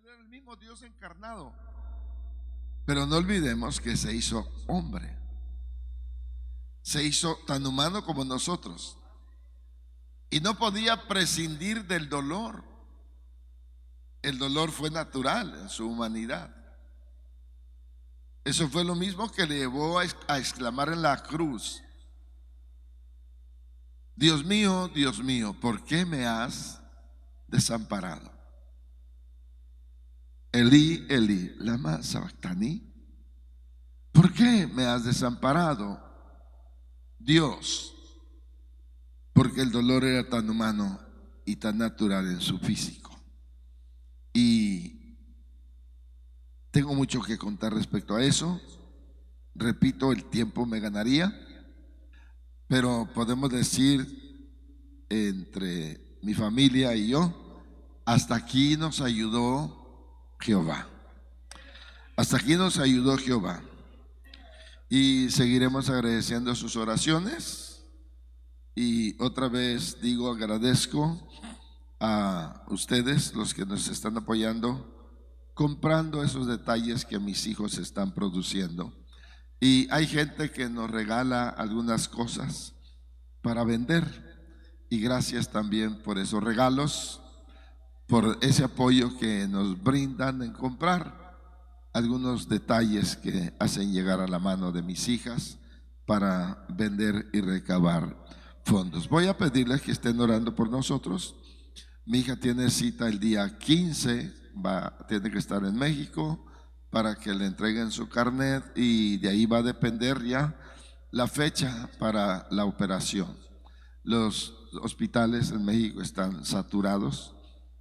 era el mismo Dios encarnado. Pero no olvidemos que se hizo hombre. Se hizo tan humano como nosotros. Y no podía prescindir del dolor. El dolor fue natural en su humanidad. Eso fue lo mismo que le llevó a exclamar en la cruz: Dios mío, ¿por qué me has desamparado? Elí, Elí, lama sabactani. ¿Por qué me has desamparado, Dios? Porque el dolor era tan humano y tan natural en su físico. Y tengo mucho que contar respecto a eso. Repito, el tiempo me ganaría, pero podemos decir, entre mi familia y yo, hasta aquí nos ayudó Jehová. Hasta aquí nos ayudó Jehová. Y seguiremos agradeciendo sus oraciones. Y otra vez digo, agradezco a ustedes, los que nos están apoyando, comprando esos detalles que mis hijos están produciendo. Y hay gente que nos regala algunas cosas para vender. Y gracias también por esos regalos, por ese apoyo que nos brindan en comprar algunos detalles que hacen llegar a la mano de mis hijas para vender y recabar fondos. Voy a pedirles que estén orando por nosotros. Mi hija tiene cita el día 15, tiene que estar en México para que le entreguen su carnet, y de ahí va a depender ya la fecha para la operación. Los hospitales en México están saturados,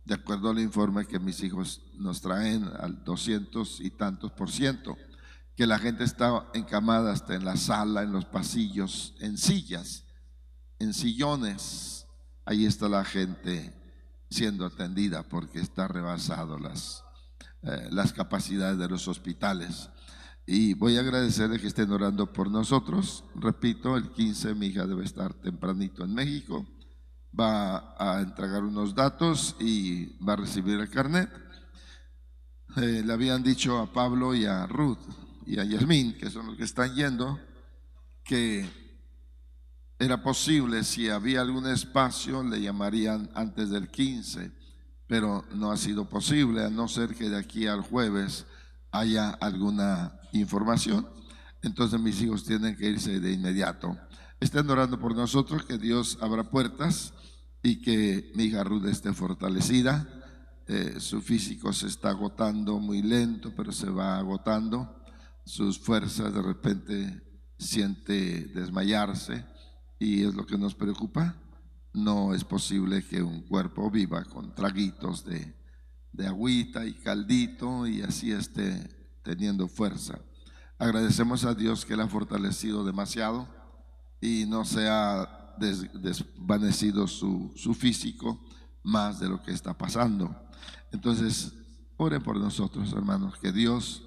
de acuerdo al informe que mis hijos nos traen, al 200 y tantos %, que la gente está encamada hasta en la sala, en los pasillos, en sillas, en sillones. Ahí está la gente siendo atendida porque está rebasado las capacidades de los hospitales. Y voy a agradecerles que estén orando por nosotros. Repito, el 15 mi hija debe estar tempranito en México, va a entregar unos datos y va a recibir el carnet. Le habían dicho a Pablo y a Ruth y a Yasmín, que son los que están yendo, que era posible, si había algún espacio, le llamarían antes del 15, pero no ha sido posible, a no ser que de aquí al jueves haya alguna información. Entonces mis hijos tienen que irse de inmediato. Estén orando por nosotros, que Dios abra puertas y que mi hija Ruth esté fortalecida. Su físico se está agotando muy lento, pero se va agotando. Sus fuerzas, de repente siente desmayarse, y es lo que nos preocupa. No es posible que un cuerpo viva con traguitos de agüita y caldito y así esté teniendo fuerza. Agradecemos a Dios que le ha fortalecido demasiado y no se ha desvanecido su físico más de lo que está pasando. Entonces, oren por nosotros, hermanos, que Dios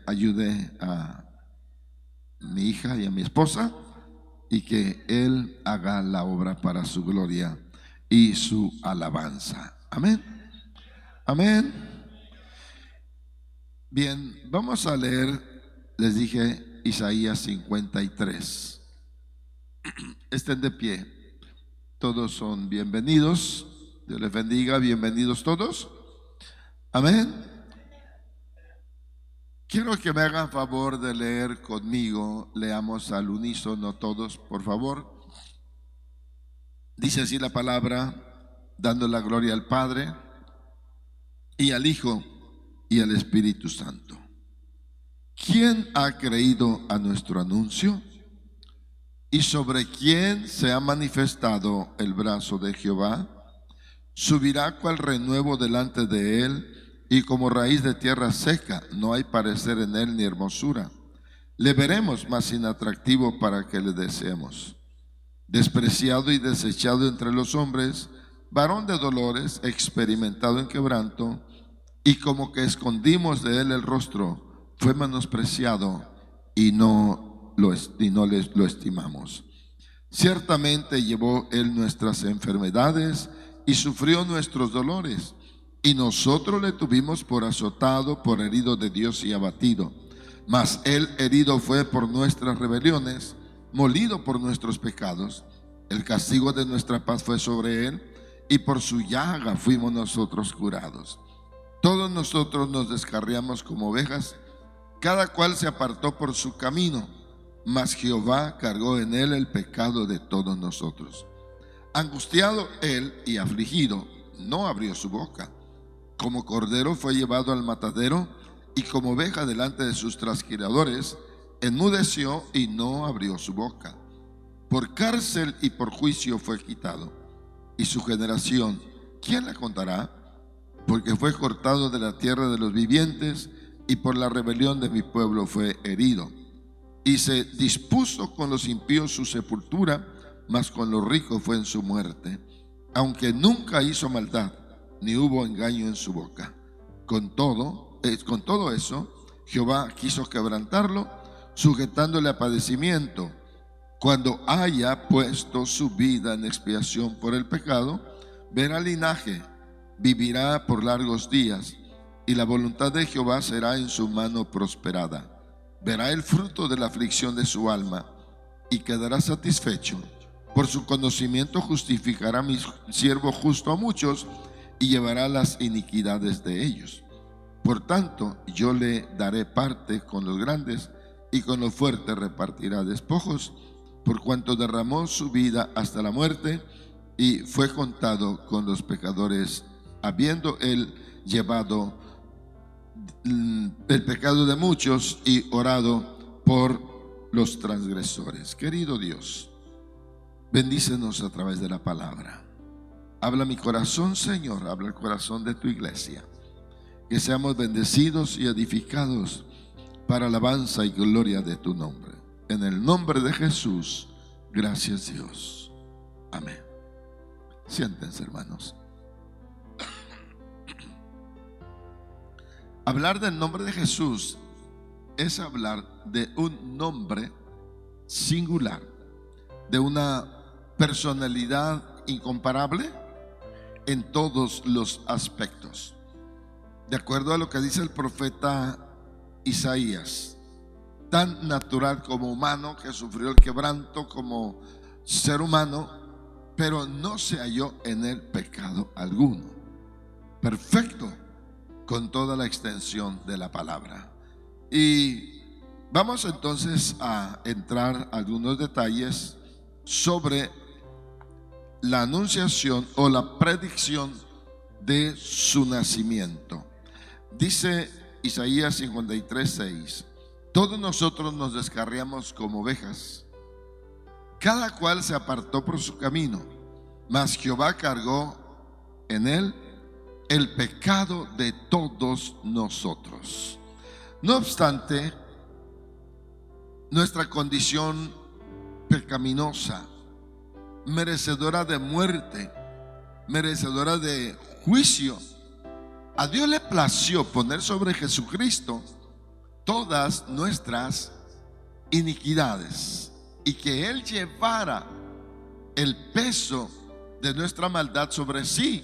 ayude a mi hija y a mi esposa, y que Él haga la obra para su gloria y su alabanza. Amén. Amén. Bien, vamos a leer, les dije, Isaías 53. Estén de pie. Todos son bienvenidos. Dios les bendiga. Bienvenidos todos. Amén. Quiero que me hagan favor de leer conmigo. Leamos al unísono todos, por favor. Dice así la palabra, dando la gloria al Padre y al Hijo y al Espíritu Santo. ¿Quién ha creído a nuestro anuncio? ¿Y sobre quién se ha manifestado el brazo de Jehová? Subirá cual renuevo delante de él, y como raíz de tierra seca, no hay parecer en él ni hermosura. Le veremos más inatractivo para que le deseemos. Despreciado y desechado entre los hombres, varón de dolores, experimentado en quebranto, y como que escondimos de él el rostro, fue menospreciado y no lo estimamos. Ciertamente llevó él nuestras enfermedades y sufrió nuestros dolores, y nosotros le tuvimos por azotado, por herido de Dios y abatido. Mas él herido fue por nuestras rebeliones, molido por nuestros pecados. El castigo de nuestra paz fue sobre él, y por su llaga fuimos nosotros curados. Todos nosotros nos descarriamos como ovejas, cada cual se apartó por su camino, mas Jehová cargó en él el pecado de todos nosotros. Angustiado él y afligido, no abrió su boca. Como cordero fue llevado al matadero, y como oveja delante de sus trasquiladores, enmudeció y no abrió su boca. Por cárcel y por juicio fue quitado. Y su generación, ¿quién la contará? Porque fue cortado de la tierra de los vivientes, y por la rebelión de mi pueblo fue herido. Y se dispuso con los impíos su sepultura, mas con los ricos fue en su muerte. Aunque nunca hizo maldad, ni hubo engaño en su boca. Con todo eso, Jehová quiso quebrantarlo, sujetándole a padecimiento. Cuando haya puesto su vida en expiación por el pecado, verá linaje, vivirá por largos días, y la voluntad de Jehová será en su mano prosperada. Verá el fruto de la aflicción de su alma, y quedará satisfecho. Por su conocimiento justificará mi siervo justo a muchos, y llevará las iniquidades de ellos. Por tanto, yo le daré parte con los grandes, y con los fuertes repartirá despojos, por cuanto derramó su vida hasta la muerte, y fue contado con los pecadores, habiendo él llevado el pecado de muchos y orado por los transgresores. Querido Dios, bendícenos a través de la palabra. Habla mi corazón, Señor, habla el corazón de tu iglesia. Que seamos bendecidos y edificados para alabanza y gloria de tu nombre. En el nombre de Jesús, gracias Dios. Amén. Siéntense, hermanos. Hablar del nombre de Jesús es hablar de un nombre singular, de una personalidad incomparable en todos los aspectos. De acuerdo a lo que dice el profeta Isaías, tan natural como humano, que sufrió el quebranto como ser humano, pero no se halló en él pecado alguno. Perfecto, con toda la extensión de la palabra. Y vamos entonces a entrar a algunos detalles sobre la anunciación o la predicción de su nacimiento. Dice Isaías 53:6: todos nosotros nos descarriamos como ovejas, cada cual se apartó por su camino, mas Jehová cargó en él el pecado de todos nosotros. No obstante, nuestra condición pecaminosa, merecedora de muerte, merecedora de juicio, a Dios le plació poner sobre Jesucristo todas nuestras iniquidades, y que Él llevara el peso de nuestra maldad sobre sí,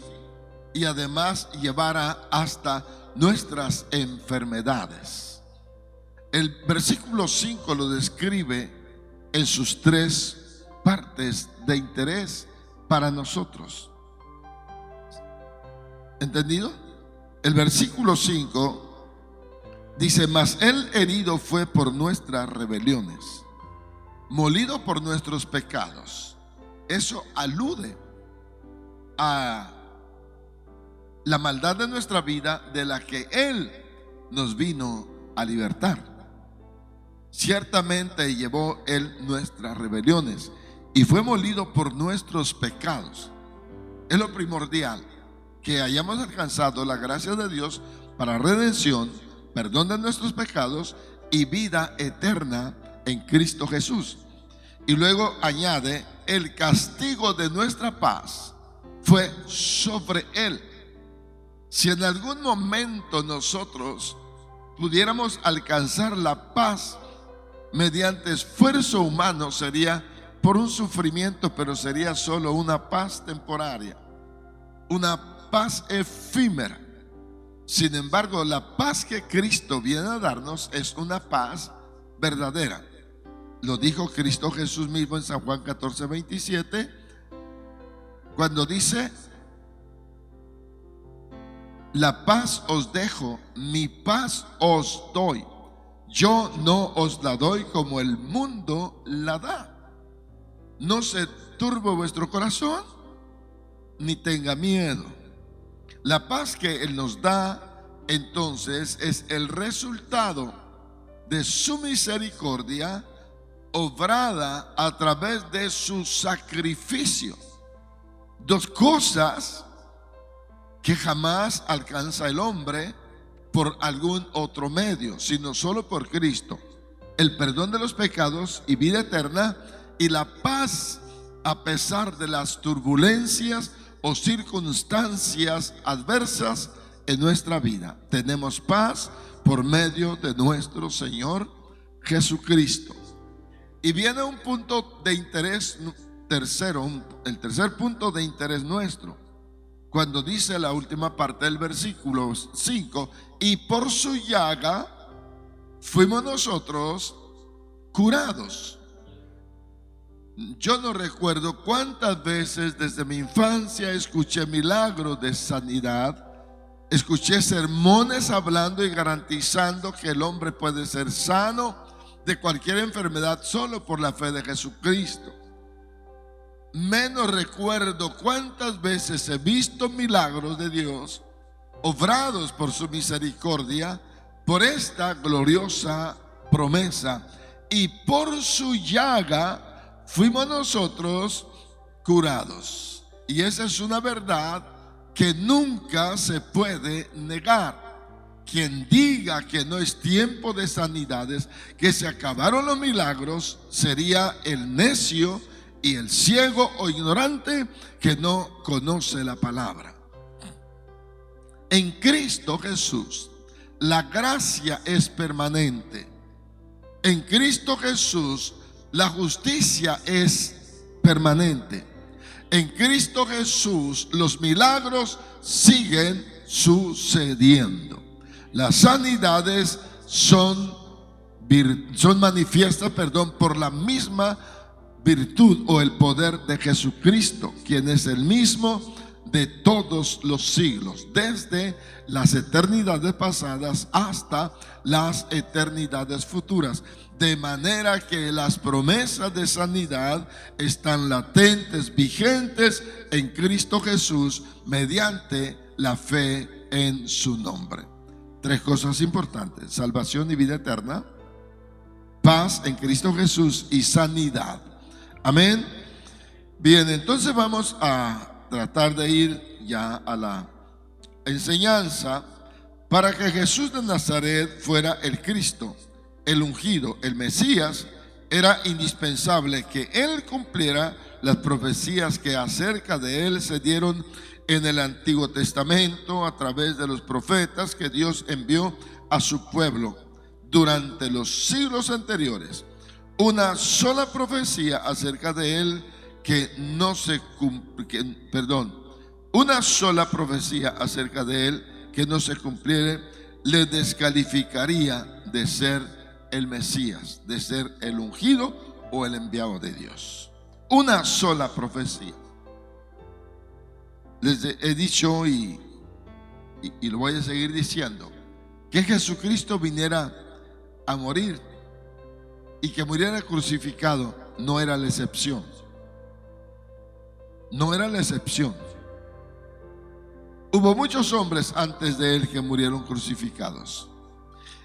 y además llevara hasta nuestras enfermedades. El versículo 5 lo describe en sus tres partes de interés para nosotros. ¿Entendido? El versículo 5 dice: mas él herido fue por nuestras rebeliones, molido por nuestros pecados. Eso alude a la maldad de nuestra vida, de la que Él nos vino a libertar. Ciertamente llevó Él nuestras rebeliones y fue molido por nuestros pecados. Es lo primordial, que hayamos alcanzado la gracia de Dios para redención, perdón de nuestros pecados y vida eterna en Cristo Jesús. Y luego añade: el castigo de nuestra paz fue sobre Él. Si en algún momento nosotros pudiéramos alcanzar la paz mediante esfuerzo humano, sería por un sufrimiento, pero sería solo una paz temporaria, una paz efímera. Sin embargo, la paz que Cristo viene a darnos es una paz verdadera. Lo dijo Cristo Jesús mismo en San Juan 14:27, cuando dice: la paz os dejo, mi paz os doy. Yo no os la doy como el mundo la da. No se turbe vuestro corazón, ni tenga miedo. La paz que Él nos da, entonces, es el resultado de su misericordia obrada a través de su sacrificio. Dos cosas que jamás alcanza el hombre por algún otro medio, sino solo por Cristo: el perdón de los pecados y vida eterna, y la paz a pesar de las turbulencias o circunstancias adversas en nuestra vida. Tenemos paz por medio de nuestro Señor Jesucristo. Y viene un punto de interés tercero, el tercer punto de interés nuestro, cuando dice la última parte del versículo 5: y por su llaga fuimos nosotros curados. Yo no recuerdo cuántas veces desde mi infancia escuché milagros de sanidad, escuché sermones hablando y garantizando que el hombre puede ser sano de cualquier enfermedad solo por la fe de Jesucristo. Menos recuerdo cuántas veces he visto milagros de Dios obrados por su misericordia, por esta gloriosa promesa: y por su llaga fuimos nosotros curados. Y esa es una verdad que nunca se puede negar. Quien diga que no es tiempo de sanidades, que se acabaron los milagros, sería el necio y el ciego o ignorante que no conoce la palabra. En Cristo Jesús la gracia es permanente. En Cristo Jesús la justicia es permanente. En Cristo Jesús los milagros siguen sucediendo. Las sanidades son manifiestas, por la misma virtud o el poder de Jesucristo, quien es el mismo de todos los siglos, desde las eternidades pasadas hasta las eternidades futuras. De manera que las promesas de sanidad están latentes, vigentes en Cristo Jesús mediante la fe en su nombre. Tres cosas importantes: salvación y vida eterna, paz en Cristo Jesús y sanidad. Amén. Bien, entonces vamos a tratar de ir ya a la enseñanza. Para que Jesús de Nazaret fuera el Cristo, el ungido, el Mesías, era indispensable que Él cumpliera las profecías que acerca de Él se dieron en el Antiguo Testamento a través de los profetas que Dios envió a su pueblo durante los siglos anteriores. Una sola profecía acerca de Él una sola profecía acerca de Él que no se cumpliere le descalificaría de ser el Mesías, de ser el ungido o el enviado de Dios. Una sola profecía. Les he dicho y lo voy a seguir diciendo, que Jesucristo viniera a morir y que muriera crucificado no era la excepción. No era la excepción. Hubo muchos hombres antes de Él que murieron crucificados.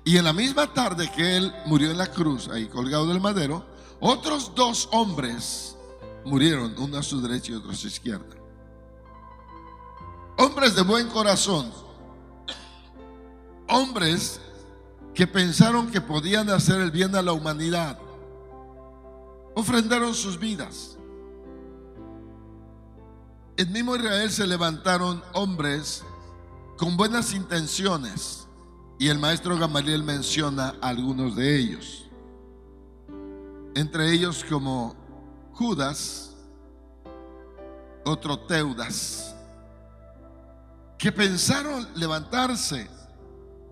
Y en la misma tarde que Él murió en la cruz, ahí colgado del madero, otros dos hombres murieron, uno a su derecha y otro a su izquierda. Hombres de buen corazón, hombres que pensaron que podían hacer el bien a la humanidad, ofrendaron sus vidas. En mismo Israel se levantaron hombres con buenas intenciones, y el maestro Gamaliel menciona a algunos de ellos, entre ellos como Judas, otro Teudas, que pensaron levantarse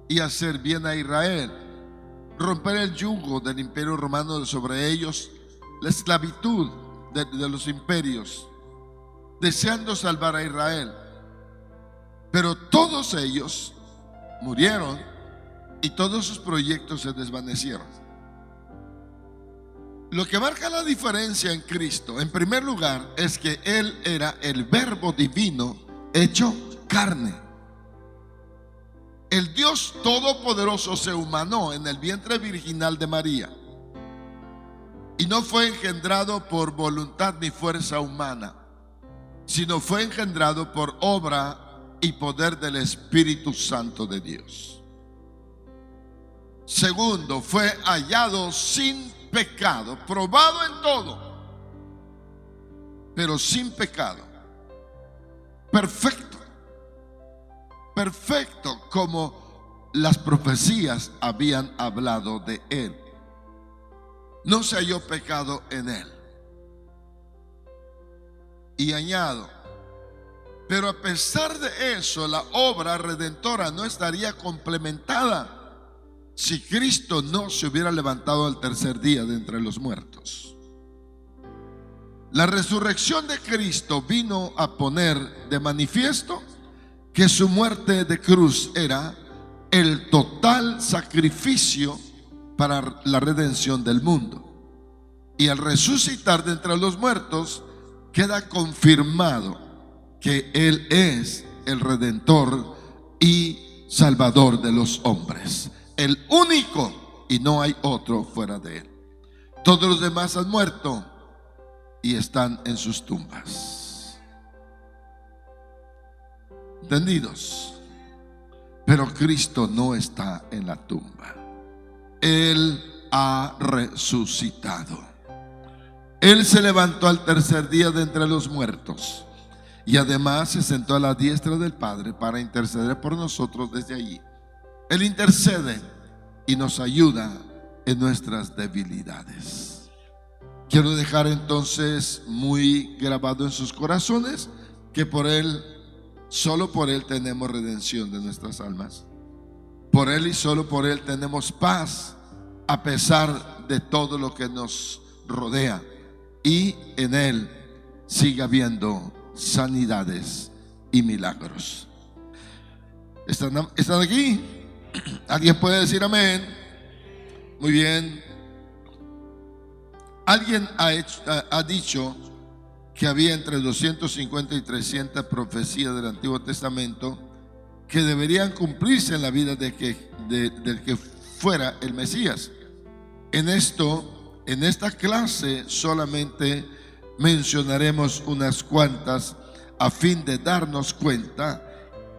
y hacer bien a Israel, romper el yugo del imperio romano sobre ellos, la esclavitud de los imperios, deseando salvar a Israel. Pero todos ellos murieron y todos sus proyectos se desvanecieron. Lo que marca la diferencia en Cristo, en primer lugar, es que Él era el Verbo divino hecho carne. El Dios Todopoderoso se humanó en el vientre virginal de María y no fue engendrado por voluntad ni fuerza humana, sino fue engendrado por obra y poder del Espíritu Santo de Dios. Segundo, fue hallado sin pecado, probado en todo, pero sin pecado, perfecto, perfecto como las profecías habían hablado de él. No se halló pecado en él. Y añado, pero a pesar de eso, la obra redentora no estaría complementada si Cristo no se hubiera levantado al tercer día de entre los muertos. La resurrección de Cristo vino a poner de manifiesto que su muerte de cruz era el total sacrificio para la redención del mundo. Y al resucitar de entre los muertos, queda confirmado que Él es el Redentor y Salvador de los hombres, el único, y no hay otro fuera de Él. Todos los demás han muerto y están en sus tumbas. ¿Entendidos? Pero Cristo no está en la tumba. Él ha resucitado. Él se levantó al tercer día de entre los muertos y además se sentó a la diestra del Padre para interceder por nosotros desde allí. Él intercede y nos ayuda en nuestras debilidades. Quiero dejar entonces muy grabado en sus corazones que por Él, solo por Él tenemos redención de nuestras almas. Por Él y solo por Él tenemos paz a pesar de todo lo que nos rodea. Y en Él sigue habiendo sanidades y milagros. ¿Están aquí? ¿Alguien puede decir amén? Muy bien. Alguien ha dicho que había entre 250 y 300 profecías del Antiguo Testamento que deberían cumplirse en la vida del que fuera el Mesías. En esta clase solamente mencionaremos unas cuantas a fin de darnos cuenta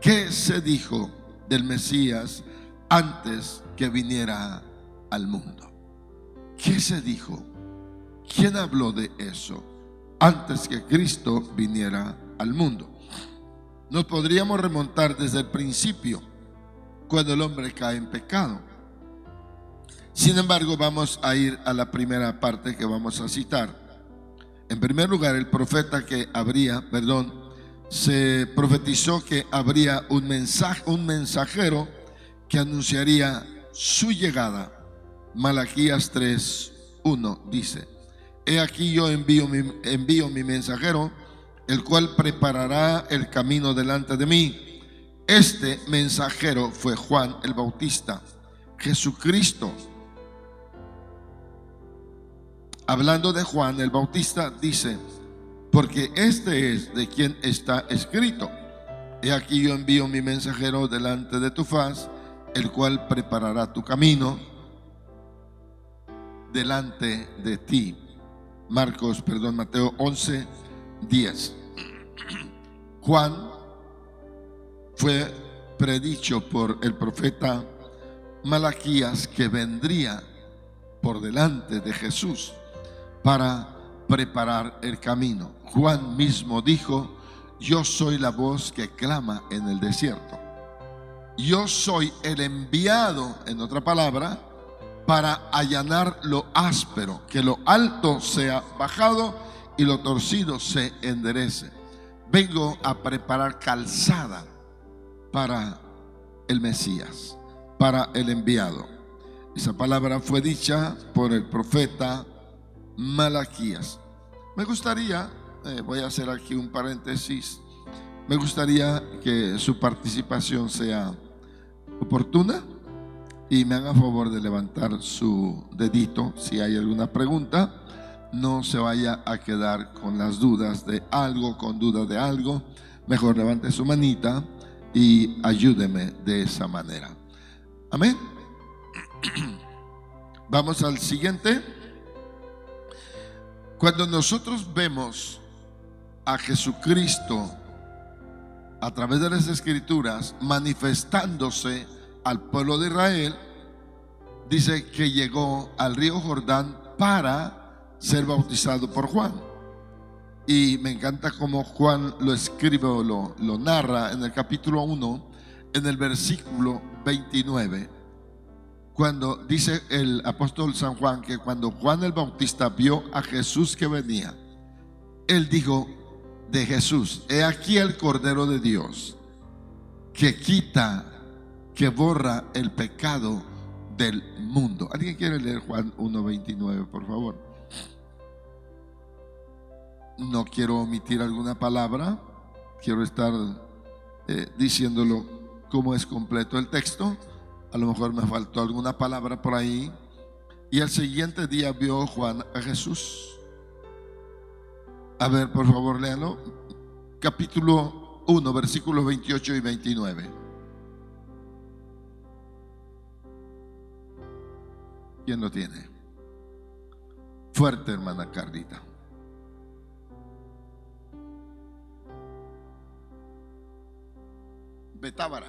qué se dijo del Mesías antes que viniera al mundo. ¿Qué se dijo? ¿Quién habló de eso antes que Cristo viniera al mundo? Nos podríamos remontar desde el principio, cuando el hombre cae en pecado. Sin embargo, vamos a ir a la primera parte que vamos a citar. En primer lugar, el profeta se profetizó que habría un mensajero que anunciaría su llegada. Malaquías 3:1 dice: He aquí yo envío mi mensajero, el cual preparará el camino delante de mí. Este mensajero fue Juan el Bautista. Jesucristo, hablando de Juan el Bautista, dice: porque este es de quien está escrito: He aquí yo envío mi mensajero delante de tu faz, el cual preparará tu camino delante de ti. Mateo 11:10. Juan fue predicho por el profeta Malaquías que vendría por delante de Jesús para preparar el camino. Juan mismo dijo: yo soy la voz que clama en el desierto. Yo soy el enviado, en otra palabra, para allanar lo áspero, que lo alto sea bajado y lo torcido se enderece. Vengo a preparar calzada para el Mesías. para el enviado. Esa palabra fue dicha por el profeta Malaquías. Me gustaría, voy a hacer aquí un paréntesis, me gustaría que su participación sea oportuna y me haga favor de levantar su dedito si hay alguna pregunta. No se vaya a quedar con las dudas de algo, con dudas de algo. Mejor levante su manita y ayúdeme de esa manera. Amén. Vamos al siguiente. Cuando nosotros vemos a Jesucristo a través de las Escrituras manifestándose al pueblo de Israel, dice que llegó al río Jordán para ser bautizado por Juan. Y me encanta cómo Juan lo escribe o lo narra en el capítulo 1, en el versículo 29, cuando dice el apóstol San Juan que cuando Juan el Bautista vio a Jesús que venía, él dijo de Jesús: he aquí el Cordero de Dios que quita, que borra el pecado del mundo. ¿Alguien quiere leer Juan 1:29, por favor? No quiero omitir alguna palabra, quiero estar diciéndolo como es completo el texto. A lo mejor me faltó alguna palabra por ahí. Y al siguiente día vio Juan a Jesús. A ver, por favor, léalo. Capítulo 1, versículos 28 y 29. ¿Quién lo tiene? Fuerte, hermana Carlita. Betábara.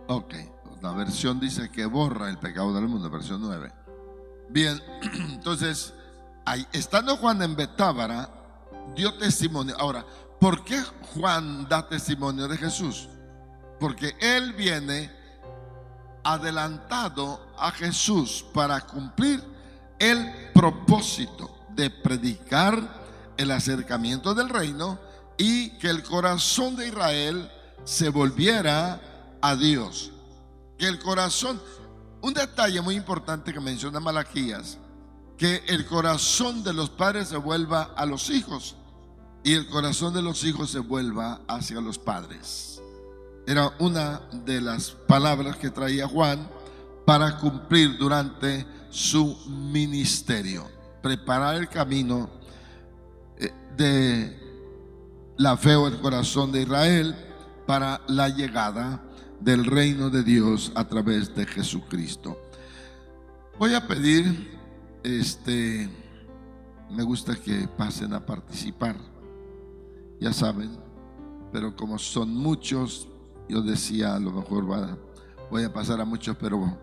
Ok, la versión dice que borra el pecado del mundo, versión 9. Bien, entonces, ahí, estando Juan en Betábara, dio testimonio. Ahora, ¿por qué Juan da testimonio de Jesús? Porque él viene adelantado a Jesús para cumplir el propósito de predicar el acercamiento del reino y que el corazón de Israel se volviera a Dios. Que el corazón, un detalle muy importante que menciona Malaquías, que el corazón de los padres se vuelva a los hijos y el corazón de los hijos se vuelva hacia los padres. Era una de las palabras que traía Juan para cumplir durante su ministerio, preparar el camino de la fe o el corazón de Israel para la llegada del reino de Dios a través de Jesucristo. Voy a pedir, me gusta que pasen a participar, ya saben, pero como son muchos, yo decía, a lo mejor voy a pasar a muchos, pero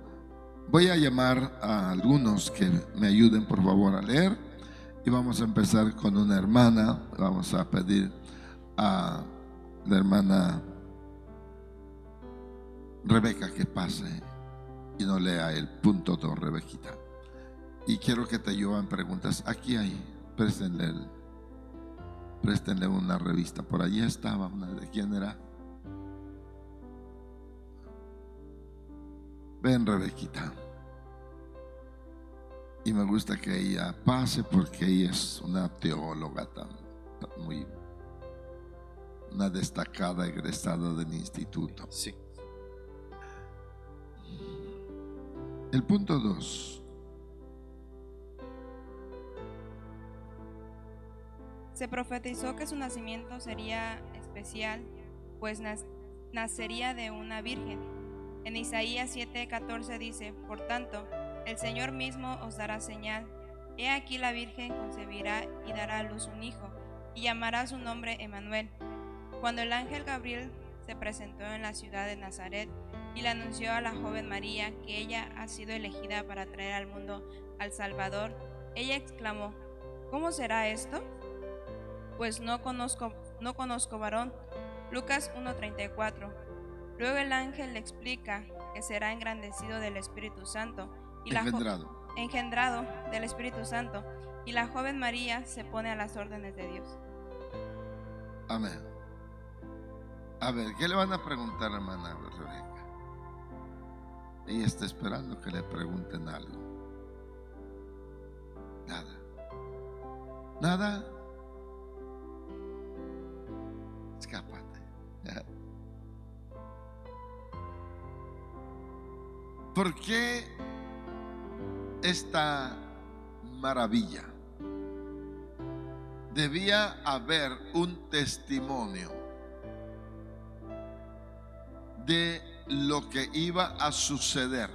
voy a llamar a algunos que me ayuden por favor a leer. Y vamos a empezar con una hermana. Vamos a pedir a la hermana Rebeca que pase y nos lea el punto 2, Rebequita. Y quiero que te lleven preguntas. Aquí hay, préstenle una revista. Por allí estaba una. ¿De quién era? Ven, Rebequita. Y me gusta que ella pase porque ella es una teóloga una destacada egresada del instituto. Sí. El punto 2. Se profetizó que su nacimiento sería especial, pues nacería de una virgen. En Isaías 7:14 dice: por tanto, el Señor mismo os dará señal. He aquí la virgen concebirá y dará a luz un hijo, y llamará su nombre Emmanuel. Cuando el ángel Gabriel se presentó en la ciudad de Nazaret y le anunció a la joven María que ella ha sido elegida para traer al mundo al Salvador, ella exclamó: ¿cómo será esto? Pues no conozco varón. Lucas 1:34. Luego el ángel le explica que será engrandecido del Espíritu Santo y engendrado del Espíritu Santo, y la joven María se pone a las órdenes de Dios. Amén. A ver, ¿qué le van a preguntar, hermana Rebeca? Ella está esperando que le pregunten algo. Nada. Nada. Escápate. ¿Por qué esta maravilla? Debía haber un testimonio de lo que iba a suceder,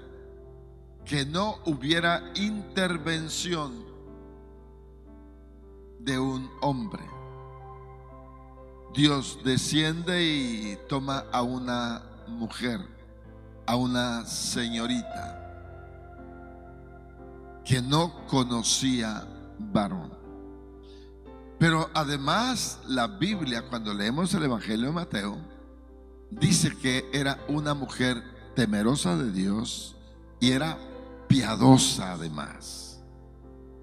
que no hubiera intervención de un hombre. Dios desciende y toma a una mujer, a una señorita que no conocía varón. Pero además la Biblia, cuando leemos el Evangelio de Mateo, dice que era una mujer temerosa de Dios y era piadosa además.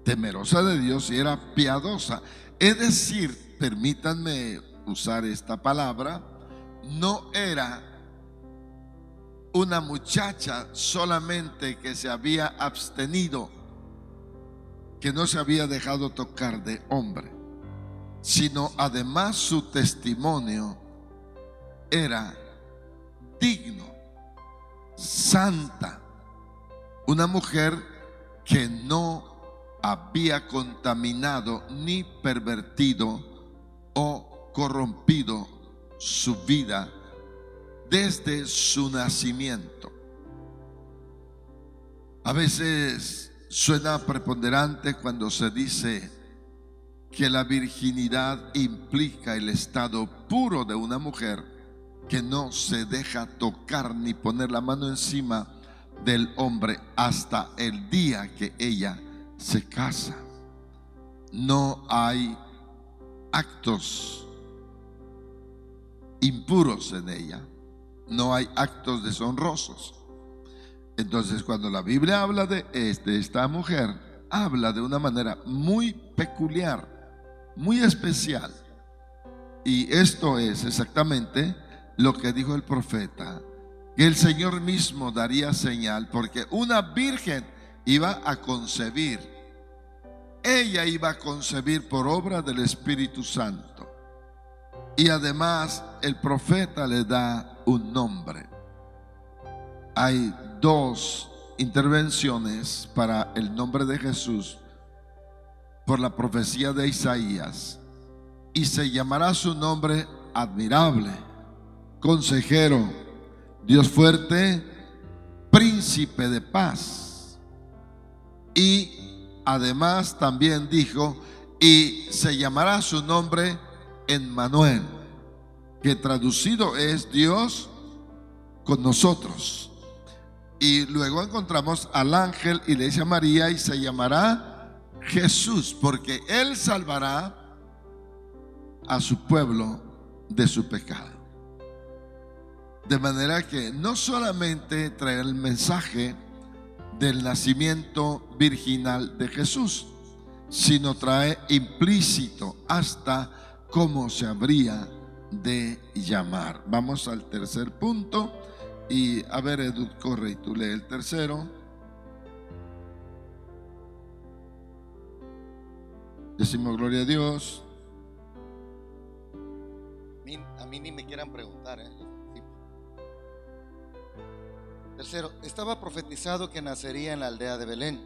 Temerosa de Dios y era piadosa. Es decir, permítanme usar esta palabra, no era una muchacha solamente que se había abstenido, que no se había dejado tocar de hombre, sino además su testimonio era digno, santa, una mujer que no había contaminado ni pervertido o corrompido su vida desde su nacimiento. A veces suena preponderante cuando se dice que la virginidad implica el estado puro de una mujer que no se deja tocar ni poner la mano encima del hombre hasta el día que ella se casa. No hay actos impuros en ella, no hay actos deshonrosos. Entonces, cuando la Biblia habla de esta mujer, habla de una manera muy peculiar, muy especial. Y esto es exactamente lo que dijo el profeta, que el Señor mismo daría señal, porque una virgen iba a concebir. Ella iba a concebir por obra del Espíritu Santo. Y además el profeta le da un nombre. Hay dos intervenciones para el nombre de Jesús por la profecía de Isaías. Y se llamará su nombre admirable, consejero, Dios fuerte, príncipe de paz. Y además también dijo, y se llamará su nombre Emmanuel, que traducido es Dios con nosotros. Y luego encontramos al ángel y le dice a María, y se llamará Jesús, porque él salvará a su pueblo de su pecado. De manera que no solamente trae el mensaje del nacimiento virginal de Jesús, sino trae implícito hasta cómo se habría de llamar. Vamos al tercer punto. Y a ver, Edu, corre y tú lee el tercero. Decimos gloria a Dios. A mí ni me quieran preguntar, Tercero, estaba profetizado que nacería en la aldea de Belén.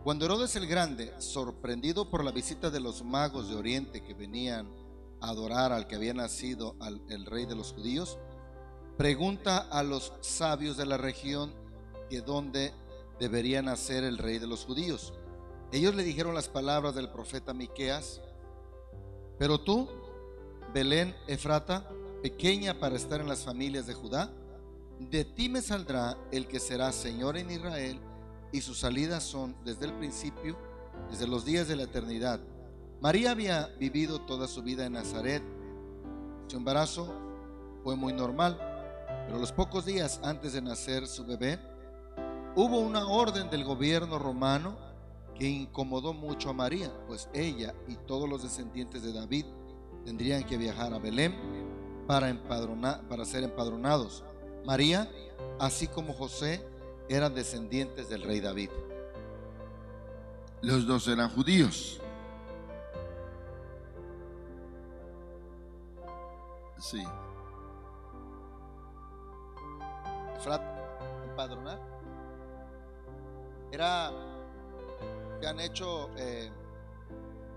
Cuando Herodes el Grande, sorprendido por la visita de los magos de Oriente que venían a adorar al que había nacido el rey de los judíos, pregunta a los sabios de la región que dónde debería nacer el rey de los judíos. Ellos le dijeron las palabras del profeta Miqueas: pero tú, Belén Efrata, pequeña para estar en las familias de Judá, de ti me saldrá el que será Señor en Israel, y sus salidas son desde el principio, desde los días de la eternidad. María había vivido toda su vida en Nazaret. Su embarazo fue muy normal. Pero a los pocos días antes de nacer su bebé, hubo una orden del gobierno romano que incomodó mucho a María, pues ella y todos los descendientes de David tendrían que viajar a Belén para ser empadronados. María, así como José, eran descendientes del rey David. Los dos eran judíos. Sí. Empadronar era, se han hecho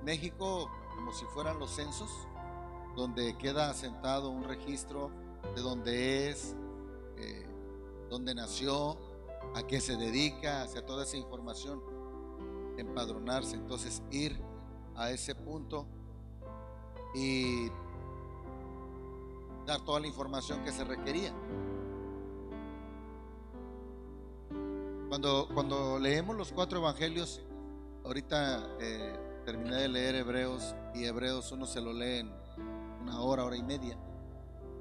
México como si fueran los censos, donde queda asentado un registro de dónde es, dónde nació, a qué se dedica, hacia toda esa información, empadronarse. Entonces ir a ese punto y dar toda la información que se requería. Cuando leemos los 4 evangelios, ahorita terminé de leer Hebreos, y Hebreos uno se lo lee en una hora y media,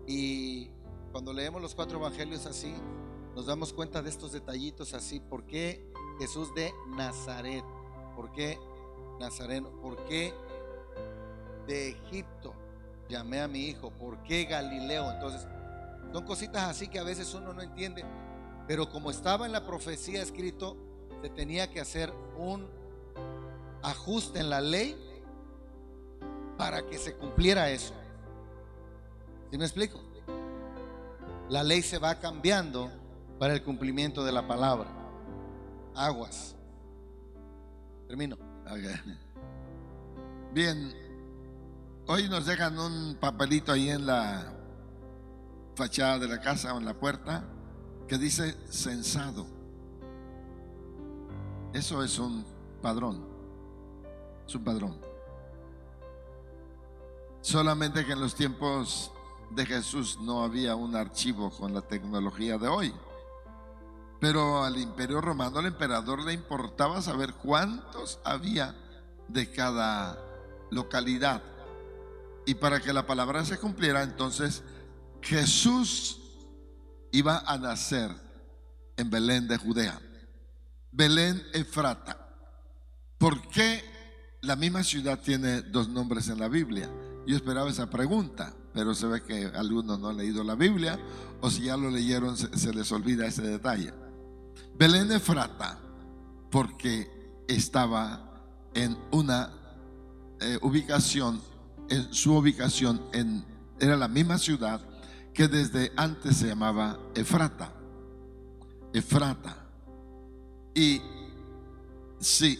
y cuando leemos los 4 evangelios así, nos damos cuenta de estos detallitos así. ¿Por qué Jesús de Nazaret? ¿Por qué Nazareno? ¿Por qué de Egipto llamé a mi hijo? ¿Por qué Galileo? Entonces son cositas así que a veces uno no entiende, pero como estaba en la profecía escrito, se tenía que hacer un ajuste en la ley para que se cumpliera eso. ¿Sí me explico? La ley se va cambiando para el cumplimiento de la palabra. Aguas. Termino. Okay. Bien, hoy nos dejan un papelito ahí en la fachada de la casa o en la puerta que dice censado. Eso es un padrón. Es un padrón. Solamente que en los tiempos de Jesús no había un archivo con la tecnología de hoy. Pero al Imperio Romano, al emperador le importaba saber cuántos había de cada localidad. Y para que la palabra se cumpliera, entonces Jesús iba a nacer en Belén de Judea, Belén Efrata. ¿Por qué la misma ciudad tiene 2 nombres en la Biblia? Yo esperaba esa pregunta, pero se ve que algunos no han leído la Biblia, o si ya lo leyeron se les olvida ese detalle. Belén Efrata, porque estaba en una ubicación, en su ubicación era la misma ciudad que desde antes se llamaba Efrata. Efrata. Y sí,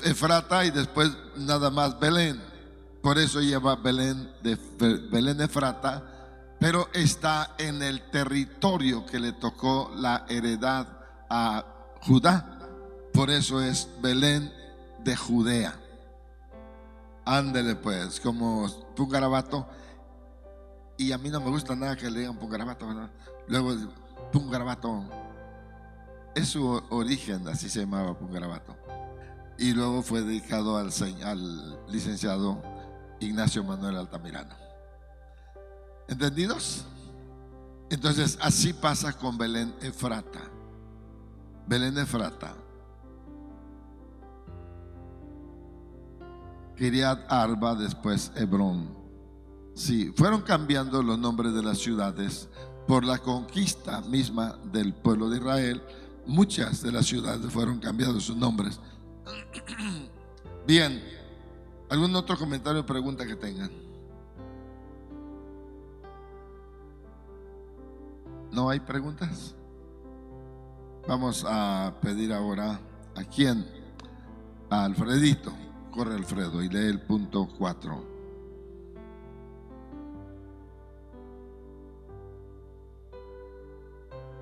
Efrata y después nada más Belén. Por eso lleva Belén Efrata, pero está en el territorio que le tocó la heredad a Judá. Por eso es Belén de Judea. Ándele pues, como Pungarabato. Y a mí no me gusta nada que le digan Pungarabato, ¿verdad? Luego Pungarabato es su origen, así se llamaba Pungarabato. Y luego fue dedicado al licenciado Ignacio Manuel Altamirano. ¿Entendidos? Entonces así pasa con Belén Efrata. Belén Efrata, Kiriat Arba, después Hebrón. Sí, fueron cambiando los nombres de las ciudades por la conquista misma del pueblo de Israel. Muchas de las ciudades fueron cambiando sus nombres. Bien, ¿algún otro comentario o pregunta que tengan? ¿No hay preguntas? Vamos a pedir ahora ¿a quién? A Alfredito. Corre Alfredo y lee el punto 4.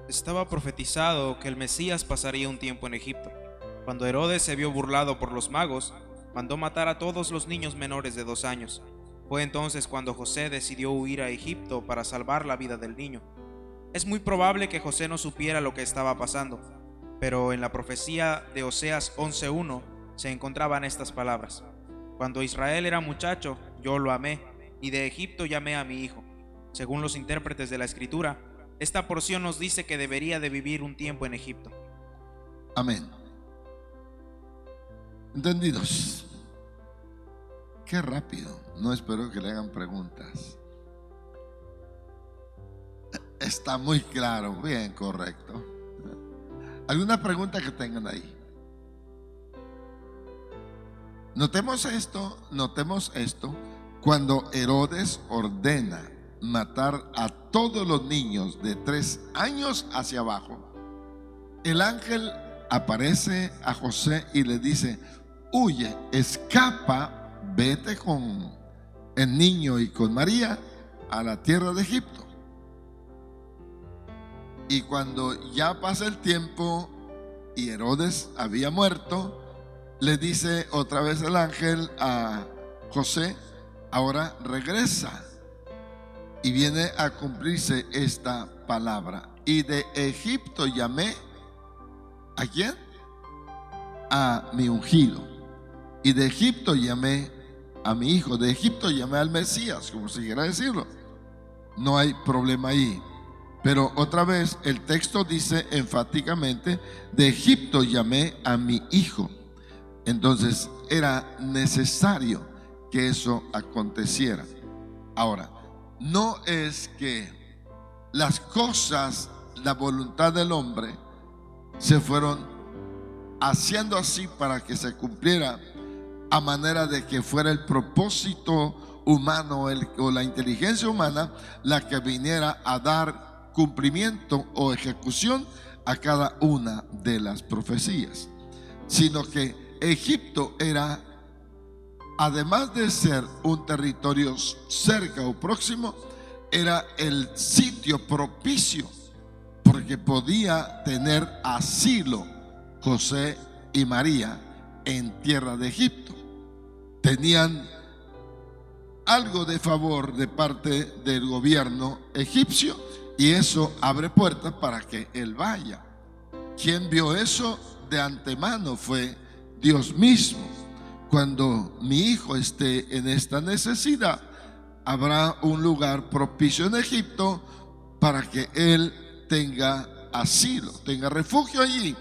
Estaba profetizado que el Mesías pasaría un tiempo en Egipto. Cuando Herodes se vio burlado por los magos, mandó matar a todos los niños menores de 2 años. Fue entonces cuando José decidió huir a Egipto para salvar la vida del niño. Es muy probable que José no supiera lo que estaba pasando, pero en la profecía de Oseas 11:1 se encontraban estas palabras: Cuando Israel era muchacho, yo lo amé, y de Egipto llamé a mi hijo. Según los intérpretes de la escritura, Esta porción nos dice que debería de vivir un tiempo en Egipto. Amén. ¿Entendidos? Qué rápido. No espero que le hagan preguntas. Está muy claro. Bien, correcto. ¿Alguna pregunta que tengan ahí? Notemos esto. Cuando Herodes ordena matar a todos los niños de 3 años hacia abajo, el ángel aparece a José y le dice: huye, escapa, vete con el niño y con María a la tierra de Egipto. Y cuando ya pasa el tiempo y Herodes había muerto, le dice otra vez el ángel a José: ahora regresa. Y viene a cumplirse esta palabra. Y de Egipto llamé, ¿a quién? A mi ungido. Y de Egipto llamé a mi hijo. De Egipto llamé al Mesías, como si quiera decirlo. No hay problema ahí. Pero otra vez el texto dice enfáticamente: de Egipto llamé a mi hijo. Entonces era necesario que eso aconteciera. Ahora, no es que las cosas, la voluntad del hombre, se fueron haciendo así para que se cumpliera a manera de que fuera el propósito humano o la inteligencia humana la que viniera a dar cumplimiento o ejecución a cada una de las profecías, sino que Egipto era, además de ser un territorio cerca o próximo, era el sitio propicio porque podía tener asilo José y María en tierra de Egipto. Tenían algo de favor de parte del gobierno egipcio y eso abre puertas para que él vaya. Quien vio eso de antemano fue Dios mismo. Cuando mi hijo esté en esta necesidad, habrá un lugar propicio en Egipto para que él tenga asilo, tenga refugio allí,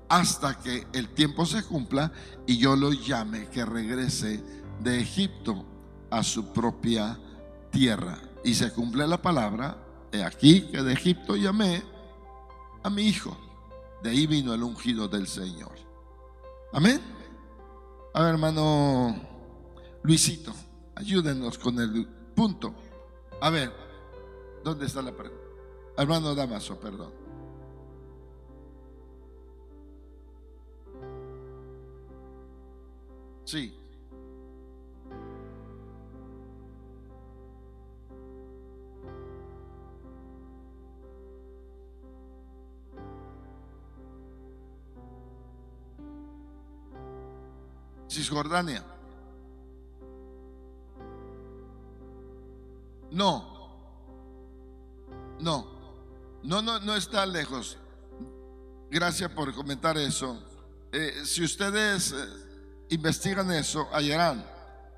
hasta que el tiempo se cumpla y yo lo llame que regrese de Egipto a su propia tierra. Y se cumple la palabra: he aquí que de Egipto llamé a mi hijo. De ahí vino el ungido del Señor. Amén. A ver, hermano Luisito, ayúdenos con el punto. A ver, ¿dónde está la pregunta? Hermano Damaso, perdón. Sí. Cisjordania. No está lejos. Gracias por comentar eso. Si ustedes investigan eso, hallarán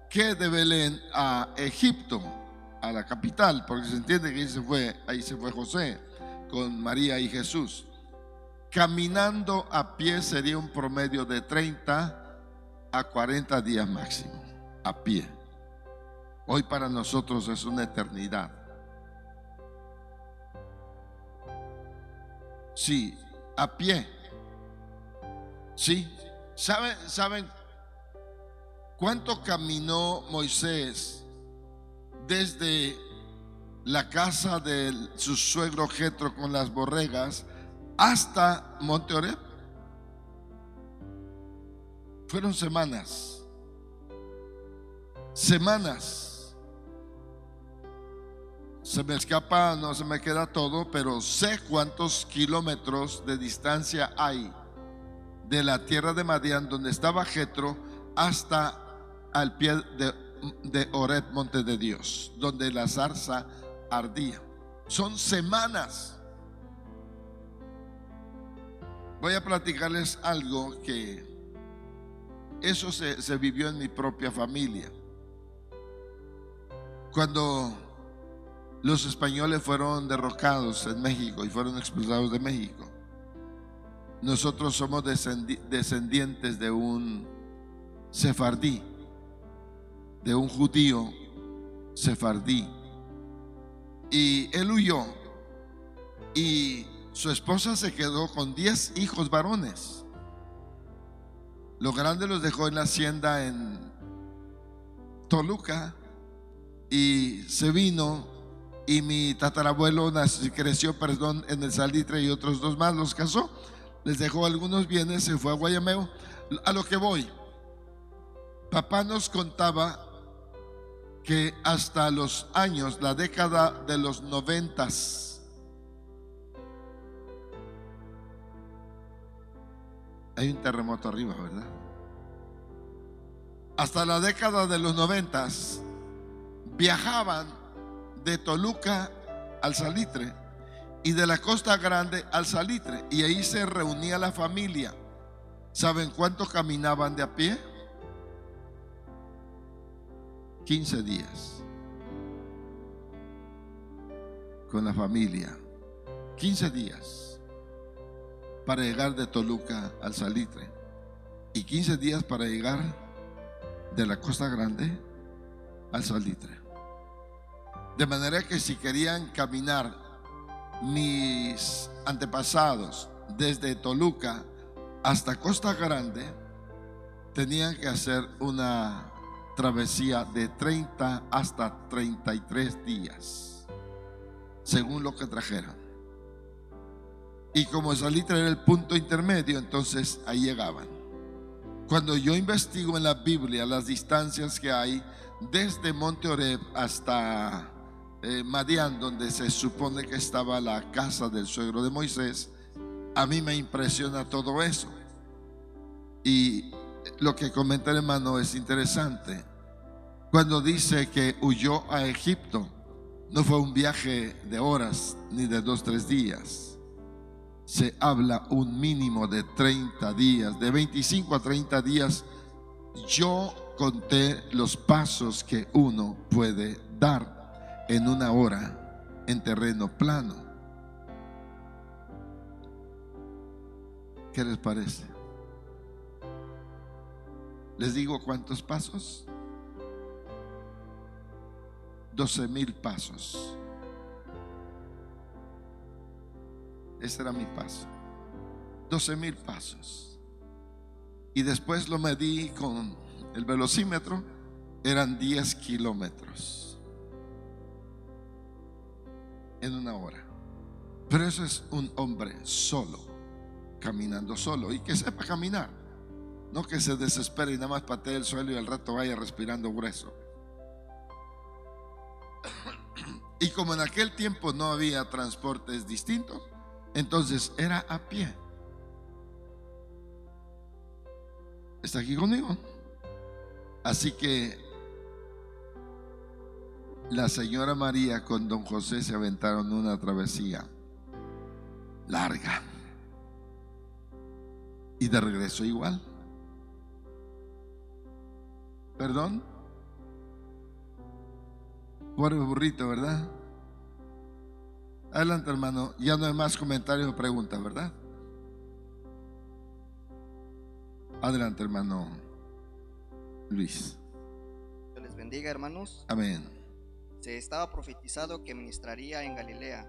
que de Belén a Egipto, a la capital, porque se entiende que ahí se fue José con María y Jesús. Caminando a pie sería un promedio de 30 a 40 días máximo, a pie. Hoy para nosotros es una eternidad. Sí, a pie. Sí, ¿saben cuánto caminó Moisés desde la casa de su suegro Jetro con las borregas hasta Monte Oreb? Fueron semanas. Se me escapa, no se me queda todo, pero sé cuántos kilómetros de distancia hay de la tierra de Madián, donde estaba Jetro, hasta al pie de Oreb, monte de Dios, donde la zarza ardía. Son semanas. Voy a platicarles algo que eso se vivió en mi propia familia. Cuando los españoles fueron derrocados en México y fueron expulsados de México. Nosotros somos descendientes de un sefardí, de un judío sefardí, y él huyó y su esposa se quedó con 10 hijos varones. Los grandes los dejó en la hacienda en Toluca y se vino, y mi tatarabuelo creció, en el Salitre, y otros 2 más los casó, les dejó algunos bienes, se fue a Guayameo. A lo que voy, papá nos contaba que hasta los años, la década de los 90s, hay un terremoto arriba, ¿verdad? Hasta la década de los 90s viajaban de Toluca al Salitre y de la Costa Grande al Salitre, y ahí se reunía la familia. ¿Saben cuánto caminaban de a pie? 15 días con la familia, 15 días para llegar de Toluca al Salitre, y 15 días para llegar de la Costa Grande al Salitre. De manera que si querían caminar mis antepasados desde Toluca hasta Costa Grande, tenían que hacer una travesía de 30 hasta 33 días, según lo que trajeran. Y como el Salitre era el punto intermedio, entonces ahí llegaban. Cuando yo investigo en la Biblia las distancias que hay desde Monte Oreb hasta Madián, donde se supone que estaba la casa del suegro de Moisés, a mí me impresiona todo eso. Y lo que comenta el hermano es interesante. Cuando dice que huyó a Egipto, no fue un viaje de horas ni de 2-3 días. Se habla un mínimo de 30 días, de 25 a 30 días. Yo conté los pasos que uno puede dar en una hora en terreno plano. ¿Qué les parece? ¿Les digo cuántos pasos? 12,000 pasos. Ese era mi paso. 12,000 pasos. Y después lo medí con el velocímetro. Eran 10 kilómetros en una hora. Pero eso es un hombre solo, caminando solo, y que sepa caminar, no que se desespere y nada más patee el suelo y al rato vaya respirando grueso. Y como en aquel tiempo no había transportes distintos, entonces era a pie. ¿Está aquí conmigo? Así que la señora María con don José se aventaron una travesía larga, y de regreso igual. ¿Perdón? Pobre burrito, ¿verdad? Adelante, hermano. Ya no hay más comentarios o preguntas, ¿verdad? Adelante, hermano Luis. Dios les bendiga, hermanos. Amén. Se estaba profetizado que ministraría en Galilea.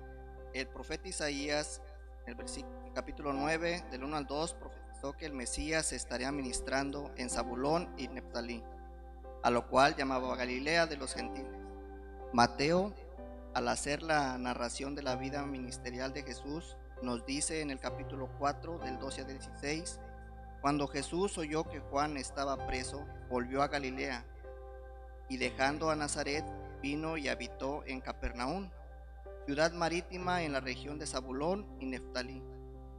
El profeta Isaías, en el capítulo 9, del 1 al 2, profetizó que el Mesías estaría ministrando en Zabulón y Neftalí, a lo cual llamaba Galilea de los gentiles. Mateo, al hacer la narración de la vida ministerial de Jesús, nos dice en el capítulo 4, del 12 al 16, cuando Jesús oyó que Juan estaba preso, volvió a Galilea, y dejando a Nazaret, vino y habitó en Capernaum, ciudad marítima en la región de Zabulón y Neftalí,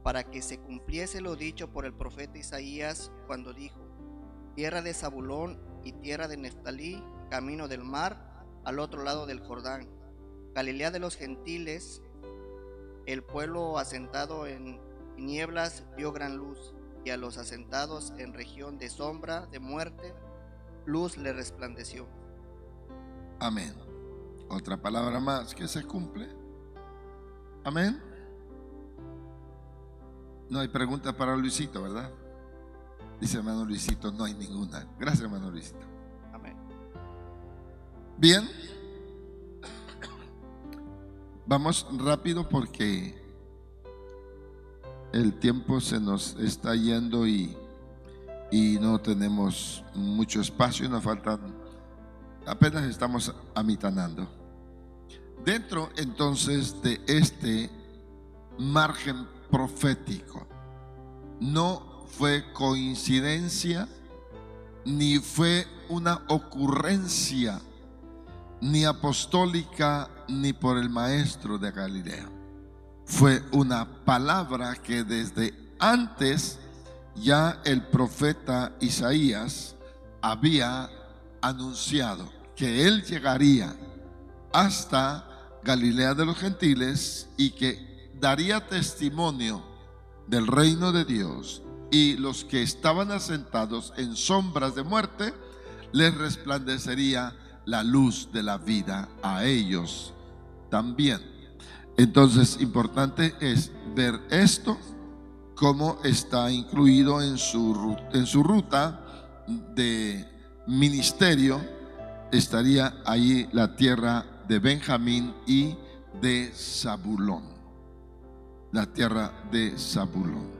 para que se cumpliese lo dicho por el profeta Isaías cuando dijo: tierra de Zabulón y tierra de Neftalí, camino del mar, al otro lado del Jordán, Galilea de los gentiles. El pueblo asentado en tinieblas vio gran luz, y a los asentados en región de sombra de muerte, luz le resplandeció. Amén. Otra palabra más que se cumple. Amén. No hay pregunta para Luisito, ¿verdad? Dice hermano Luisito, no hay ninguna. Gracias, hermano Luisito. Amén. Bien. Vamos rápido porque el tiempo se nos está yendo y no tenemos mucho espacio y nos faltan, apenas estamos amitanando. Dentro entonces de este margen profético, no fue coincidencia, ni fue una ocurrencia, ni apostólica, ni por el maestro de Galilea. Fue una palabra que desde antes ya el profeta Isaías había anunciado que él llegaría hasta Galilea de los gentiles y que daría testimonio del reino de Dios, y los que estaban asentados en sombras de muerte les resplandecería la luz de la vida a ellos también. Entonces, importante es ver esto, cómo está incluido en su ruta de ministerio. Estaría ahí la tierra de Benjamín y de Zabulón. La tierra de Zabulón.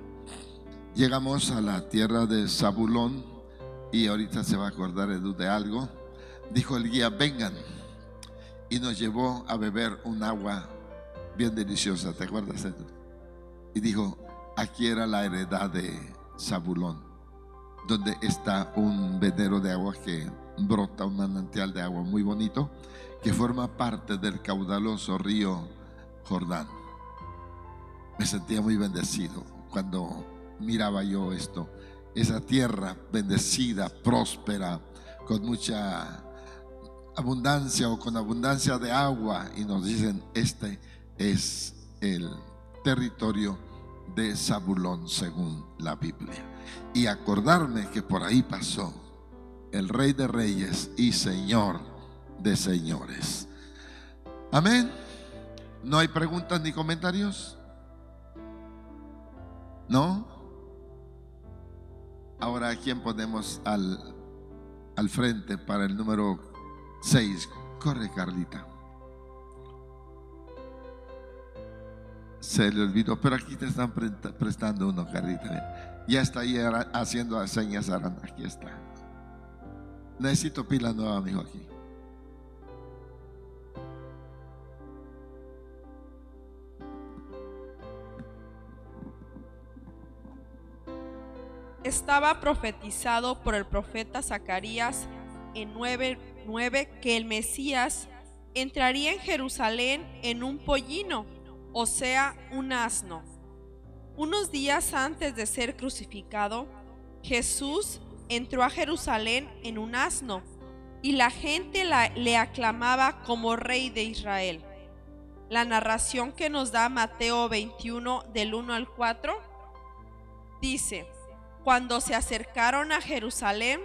Llegamos a la tierra de Zabulón y ahorita se va a acordar Edu de algo. Dijo el guía, vengan, y nos llevó a beber un agua bien deliciosa. ¿Te acuerdas, Edu? Y dijo, aquí era la heredad de Zabulón, donde está un vedero de agua que brota, un manantial de agua muy bonito que forma parte del caudaloso río Jordán. Me sentía muy bendecido cuando miraba yo esto, esa tierra bendecida, próspera, con mucha abundancia o con abundancia de agua, y nos dicen, este es el territorio de Zabulón según la Biblia. Y acordarme que por ahí pasó el Rey de Reyes y Señor de Señores. Amén. ¿No hay preguntas ni comentarios? ¿No? Ahora, ¿a quién ponemos al frente para el número 6? Corre, Carlita. Se le olvidó, pero aquí te están prestando uno, Carlita. Ya está ahí haciendo señas, Arana. Aquí está. Necesito pila nueva, amigo, aquí. Estaba profetizado por el profeta Zacarías en 9:9 que el Mesías entraría en Jerusalén en un pollino, o sea, un asno. Unos días antes de ser crucificado, Jesús entró a Jerusalén en un asno y la gente le aclamaba como Rey de Israel. La narración que nos da Mateo 21 del 1 al 4 dice: cuando se acercaron a Jerusalén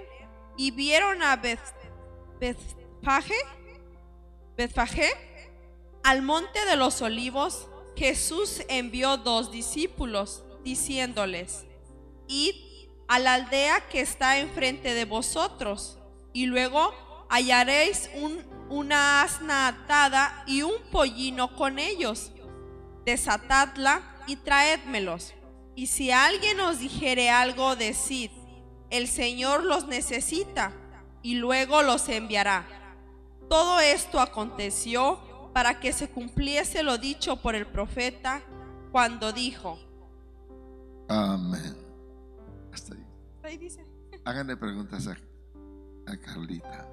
y vieron a Betfagé, al monte de los olivos, Jesús envió 2 discípulos, diciéndoles: id a la aldea que está enfrente de vosotros, y luego hallaréis una asna atada y un pollino con ellos. Desatadla y traédmelos. Y si alguien os dijere algo, decid: el Señor los necesita, y luego los enviará. Todo esto aconteció para que se cumpliese lo dicho por el profeta cuando dijo. Amén. Hasta ahí. Ahí dice. Háganle preguntas a Carlita.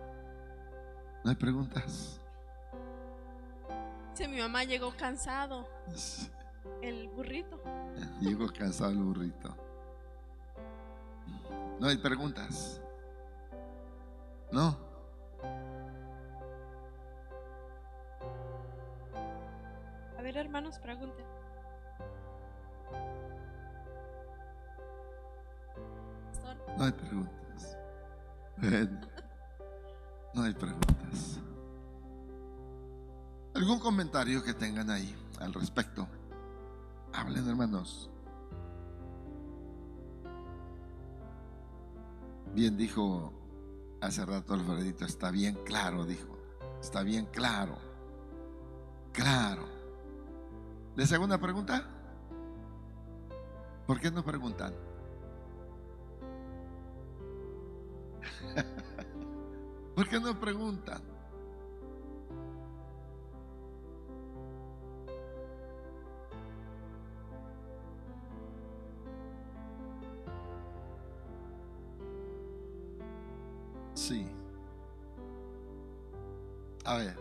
¿No hay preguntas? Dice, mi mamá llegó cansado. El burrito. Llegó cansado el burrito. ¿No hay preguntas? ¿No? A ver, hermanos, pregunten. No hay preguntas. Bueno, no hay preguntas. ¿Algún comentario que tengan ahí al respecto? Hablen, hermanos. Bien dijo hace rato Alfredito, está bien claro, dijo. Está bien claro. Claro. ¿Les hago una pregunta? ¿Por qué no preguntan? ¿Por qué no preguntan? Sí. A ver.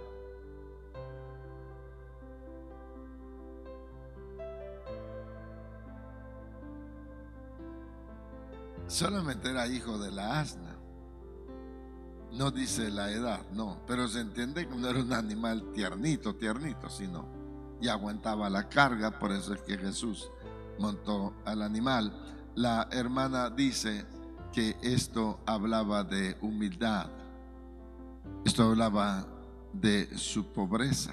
Solamente era hijo de la asna. No dice la edad, no, pero se entiende que no era un animal tiernito, sino y aguantaba la carga, por eso es que Jesús montó al animal. La hermana dice que esto hablaba de humildad, esto hablaba de su pobreza.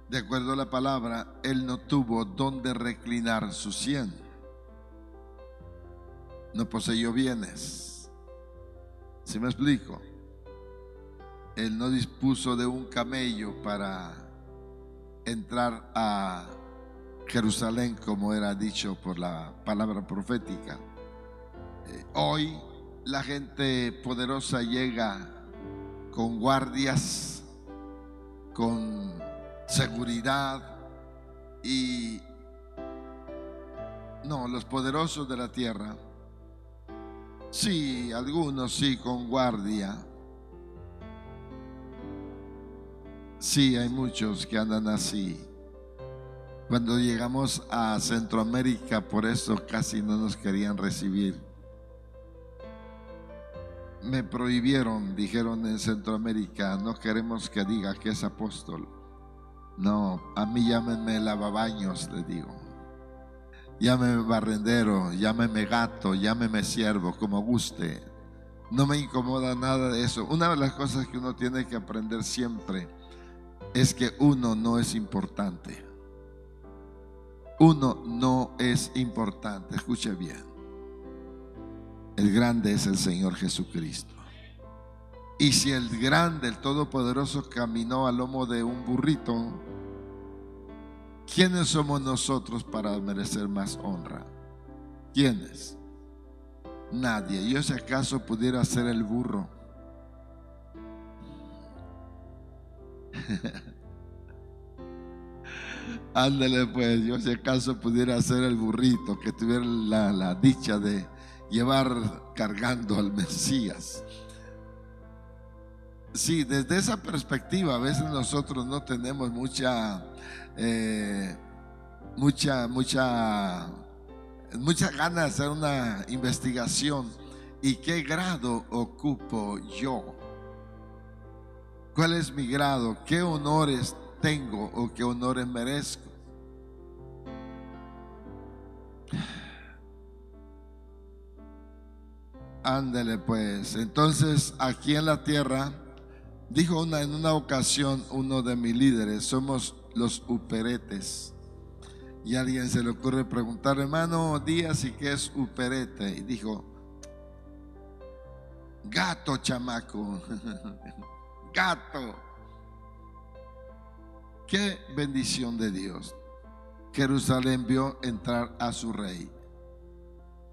De acuerdo a la palabra, él no tuvo donde reclinar su sien. No poseyó bienes. ¿Sí me explico? Él no dispuso de un camello para entrar a Jerusalén, como era dicho por la palabra profética. Hoy la gente poderosa llega con guardias, con seguridad, y no, los poderosos de la tierra, sí, algunos sí con guardia. Sí, hay muchos que andan así. Cuando llegamos a Centroamérica, por eso casi no nos querían recibir. Me prohibieron, dijeron en Centroamérica, no queremos que diga que es apóstol. No, a mí llámenme lavabaños, le digo. Llámeme barrendero, llámeme gato, llámeme siervo, como guste. No me incomoda nada de eso. Una de las cosas que uno tiene que aprender siempre es que uno no es importante. Uno no es importante. Escuche bien. El grande es el Señor Jesucristo. Y si el grande, el todopoderoso, caminó al lomo de un burrito, ¿quiénes somos nosotros para merecer más honra? ¿Quiénes? Nadie. Yo si acaso pudiera ser el burro. Ándale pues, yo si acaso pudiera ser el burrito que tuviera la dicha de llevar cargando al Mesías. Sí, desde esa perspectiva a veces nosotros no tenemos mucha ganas de hacer una investigación. ¿Y qué grado ocupo yo? ¿Cuál es mi grado? ¿Qué honores tengo o qué honores merezco? Ándale pues. Entonces aquí en la tierra, dijo en una ocasión uno de mis líderes, somos los uperetes. Y a alguien se le ocurre preguntar, hermano Díaz, ¿y qué es uperete? Y dijo, gato, chamaco. Gato. Qué bendición de Dios. Jerusalén vio entrar a su rey,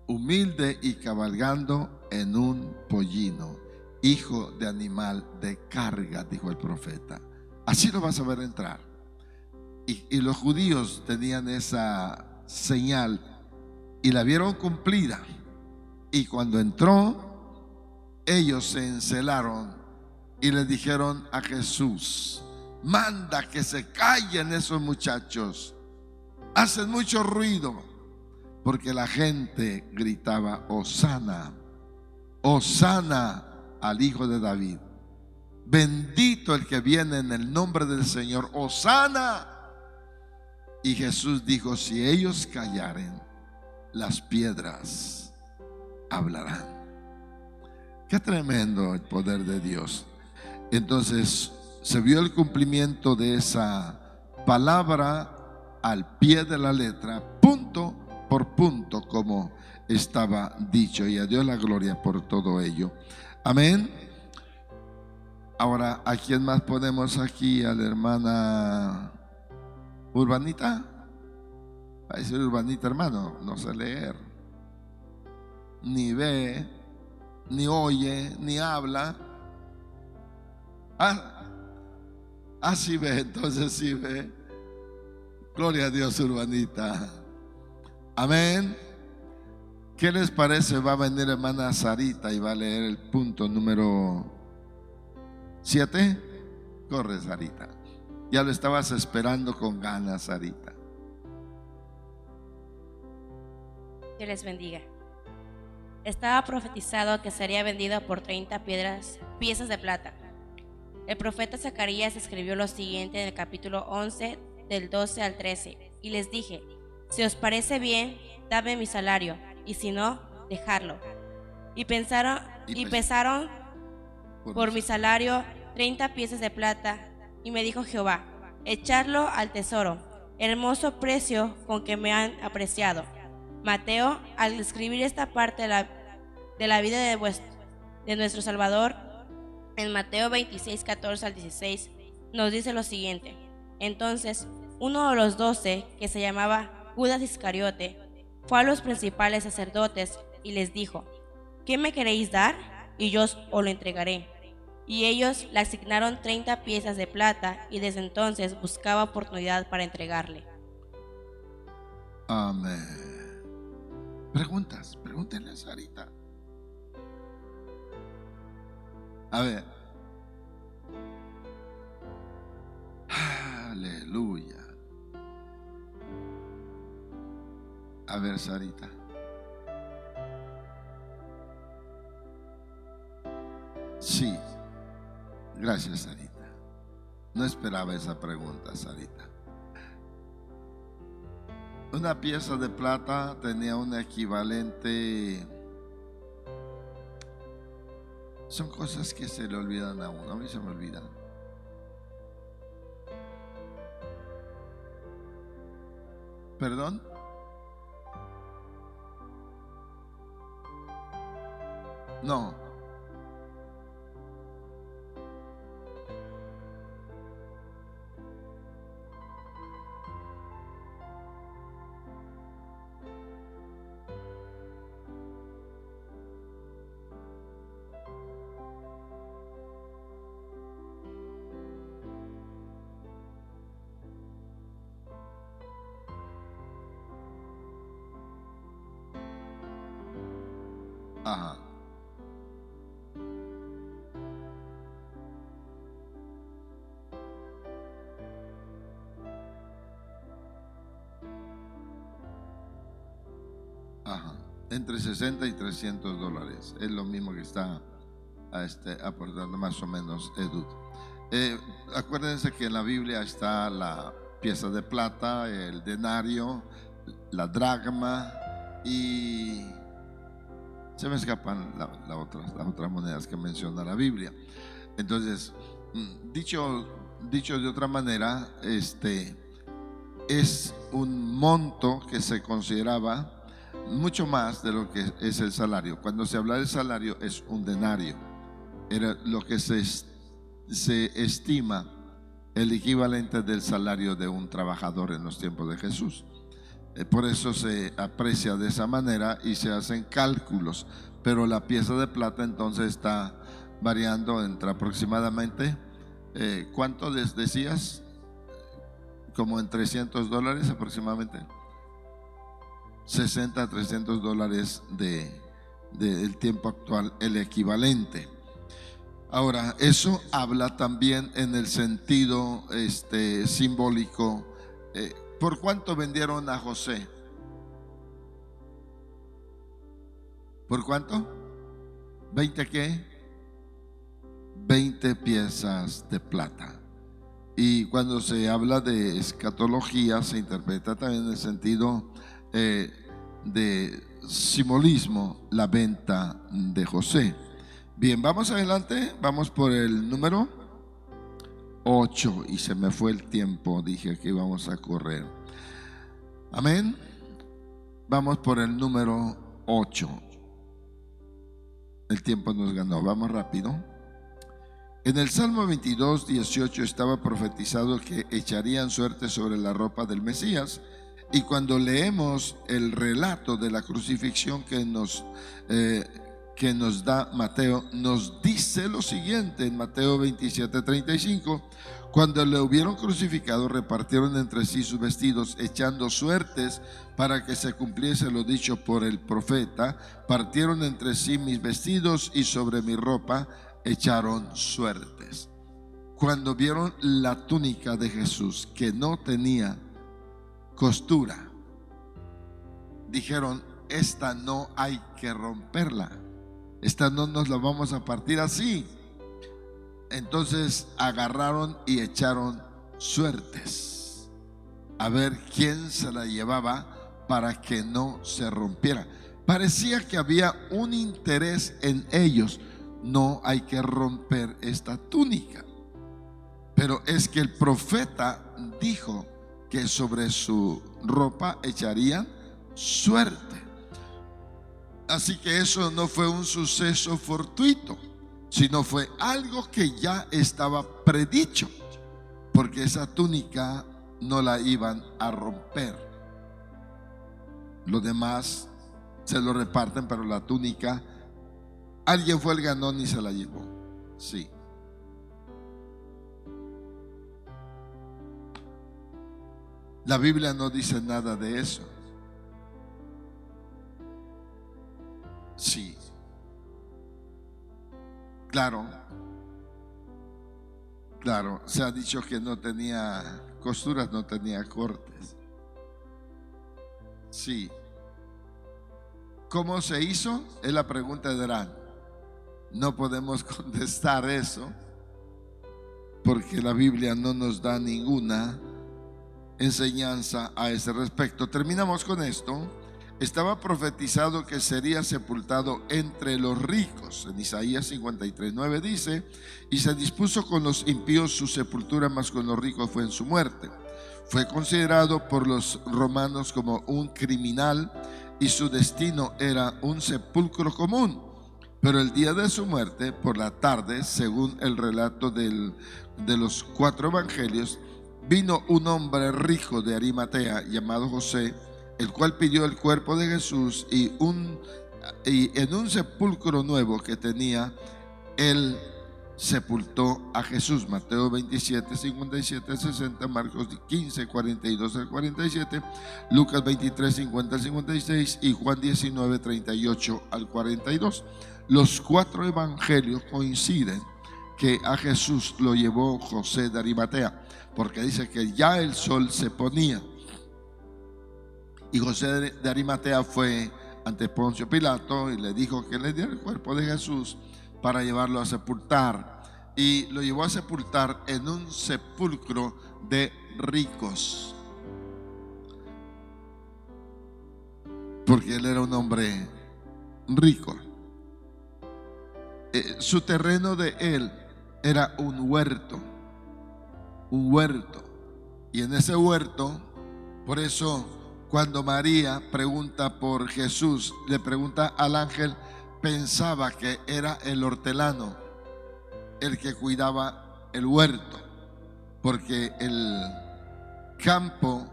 humilde y cabalgando en un pollino, hijo de animal de carga, dijo el profeta. Así lo vas a ver entrar. Y los judíos tenían esa señal y la vieron cumplida. Y cuando entró, ellos se encelaron y le dijeron a Jesús, manda que se callen esos muchachos, hacen mucho ruido. Porque la gente gritaba, Hosana, Hosana al Hijo de David. Bendito el que viene en el nombre del Señor, Hosana. Y Jesús dijo, si ellos callaren, las piedras hablarán. Qué tremendo el poder de Dios. Entonces se vio el cumplimiento de esa palabra al pie de la letra, punto por punto, como estaba dicho, y a Dios la gloria por todo ello. Amén. Ahora, ¿a quién más ponemos aquí? A la hermana Urbanita. Va a decir Urbanita, hermano, no sé leer, ni ve, ni oye, ni habla. Sí ve, entonces sí ve. Gloria a Dios, Urbanita. Amén. ¿Qué les parece? Va a venir hermana Sarita y va a leer el punto número 7. Corre, Sarita. Ya lo estabas esperando con ganas, Sarita. Dios les bendiga. Estaba profetizado que sería vendido por 30 piezas de plata. El profeta Zacarías escribió lo siguiente en el capítulo 11, del 12 al 13, y les dije: si os parece bien, dame mi salario, y si no, dejadlo. Y pesaron por mi salario 30 piezas de plata, y me dijo Jehová: echadlo al tesoro, hermoso precio con que me han apreciado. Mateo, al escribir esta parte de la vida de nuestro Salvador, en Mateo 26, 14 al 16, nos dice lo siguiente: entonces uno de los 12, que se llamaba Judas Iscariote, fue a los principales sacerdotes y les dijo: ¿qué me queréis dar? Y yo os lo entregaré. Y ellos le asignaron 30 piezas de plata, y desde entonces buscaba oportunidad para entregarle. Amén. Preguntas, pregúntenle a Sarita. A ver. Aleluya. A ver, Sarita. Sí. Gracias, Sarita. No esperaba esa pregunta, Sarita. Una pieza de plata tenía un equivalente. Son cosas que se le olvidan a uno. A mí se me olvidan. ¿Perdón? No. Ajá. Ajá. Entre 60 y 300 dólares. Es lo mismo que está aportando más o menos Edu. Acuérdense que en la Biblia está la pieza de plata, el denario, la dracma y se me escapan las otras monedas que menciona la Biblia. Entonces, dicho de otra manera, es un monto que se consideraba mucho más de lo que es el salario. Cuando se habla del salario, es un denario. Era lo que se estima el equivalente del salario de un trabajador en los tiempos de Jesús. Por eso se aprecia de esa manera y se hacen cálculos. Pero la pieza de plata entonces está variando entre aproximadamente, ¿cuánto les decías? Como en 300 dólares aproximadamente. 60 a 300 dólares del tiempo actual, el equivalente. Ahora, eso habla también en el sentido simbólico. ¿Por cuánto vendieron a José? ¿Por cuánto? ¿20 qué? 20 piezas de plata. Y cuando se habla de escatología, se interpreta también en el sentido de simbolismo, la venta de José. Bien, vamos adelante, vamos por el número 8 y se me fue el tiempo, dije que íbamos a correr. Amén. Vamos por el número 8. El tiempo nos ganó, vamos rápido. En el Salmo 22, 18 estaba profetizado que echarían suerte sobre la ropa del Mesías. Y cuando leemos el relato de la crucifixión que nos da Mateo, nos dice lo siguiente en Mateo 27, 35: cuando le hubieron crucificado, repartieron entre sí sus vestidos, echando suertes para que se cumpliese lo dicho por el profeta. Partieron entre sí mis vestidos y sobre mi ropa echaron suertes. Cuando vieron la túnica de Jesús que no tenía costura, dijeron: esta no hay que romperla, esta no nos la vamos a partir así. Entonces agarraron y echaron suertes a ver quién se la llevaba para que no se rompiera. Parecía que había un interés en ellos: no hay que romper esta túnica. Pero es que el profeta dijo que sobre su ropa echarían suerte. Así que eso no fue un suceso fortuito, sino fue algo que ya estaba predicho, porque esa túnica no la iban a romper. Lo demás se lo reparten, pero la túnica, alguien fue el ganón y se la llevó. Sí. La Biblia no dice nada de eso. Sí. Claro, se ha dicho que no tenía costuras, no tenía cortes. Sí. ¿Cómo se hizo? Es la pregunta de Adán. No podemos contestar eso porque la Biblia no nos da ninguna enseñanza a ese respecto. Terminamos con esto. Estaba profetizado que sería sepultado entre los ricos. En Isaías 53:9 dice: y se dispuso con los impíos su sepultura, mas con los ricos fue en su muerte. Fue considerado por los romanos como un criminal y su destino era un sepulcro común. Pero el día de su muerte, por la tarde, según el relato de los 4 evangelios, vino un hombre rico de Arimatea llamado José, el cual pidió el cuerpo de Jesús y en un sepulcro nuevo que tenía, él sepultó a Jesús. Mateo 27, 57, 60, Marcos 15, 42 al 47, Lucas 23, 50 al 56 y Juan 19, 38 al 42. Los 4 evangelios coinciden que a Jesús lo llevó José de Arimatea, porque dice que ya el sol se ponía. Y José de Arimatea fue ante Poncio Pilato y le dijo que le diera el cuerpo de Jesús para llevarlo a sepultar. Y lo llevó a sepultar en un sepulcro de ricos, porque él era un hombre rico. Su terreno de él era un huerto. Y en ese huerto, por eso cuando María pregunta por Jesús, le pregunta al ángel, pensaba que era el hortelano el que cuidaba el huerto, porque el campo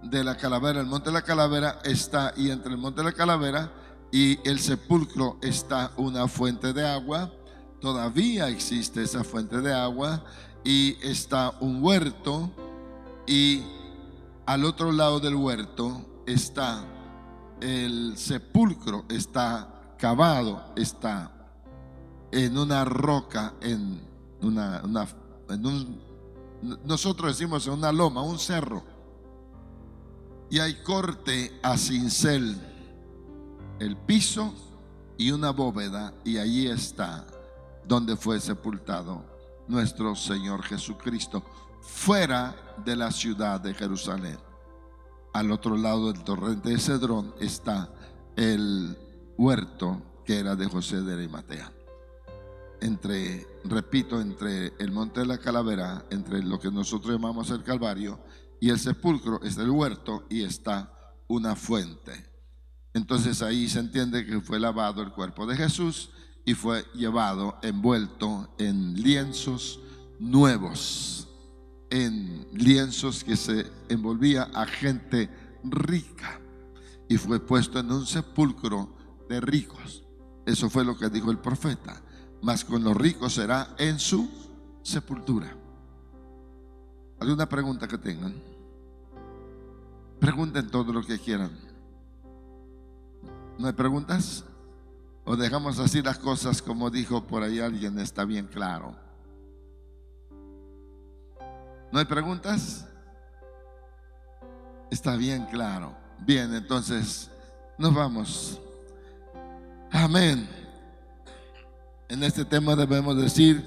de la calavera, el monte de la calavera está, y entre el monte de la calavera y el sepulcro está una fuente de agua. Todavía existe esa fuente de agua y está un huerto, y al otro lado del huerto está el sepulcro, está cavado, está en una roca, nosotros decimos en una loma, un cerro, y hay corte a cincel, el piso y una bóveda, y allí está donde fue sepultado nuestro Señor Jesucristo, fuera de la ciudad de Jerusalén. Al otro lado del torrente de Cedrón está el huerto que era de José de Arimatea. repito, entre el monte de la calavera, entre lo que nosotros llamamos el Calvario y el sepulcro, está el huerto y está una fuente. Entonces ahí se entiende que fue lavado el cuerpo de Jesús y fue llevado envuelto en lienzos nuevos, en lienzos que se envolvía a gente rica, y fue puesto en un sepulcro de ricos. Eso fue lo que dijo el profeta: mas con los ricos será en su sepultura. ¿Alguna pregunta que tengan? Pregunten todo lo que quieran. ¿No hay preguntas? ¿O dejamos así las cosas como dijo por ahí alguien? Está bien claro. ¿No hay preguntas? Está bien claro. Bien, entonces nos vamos. Amén. En este tema debemos decir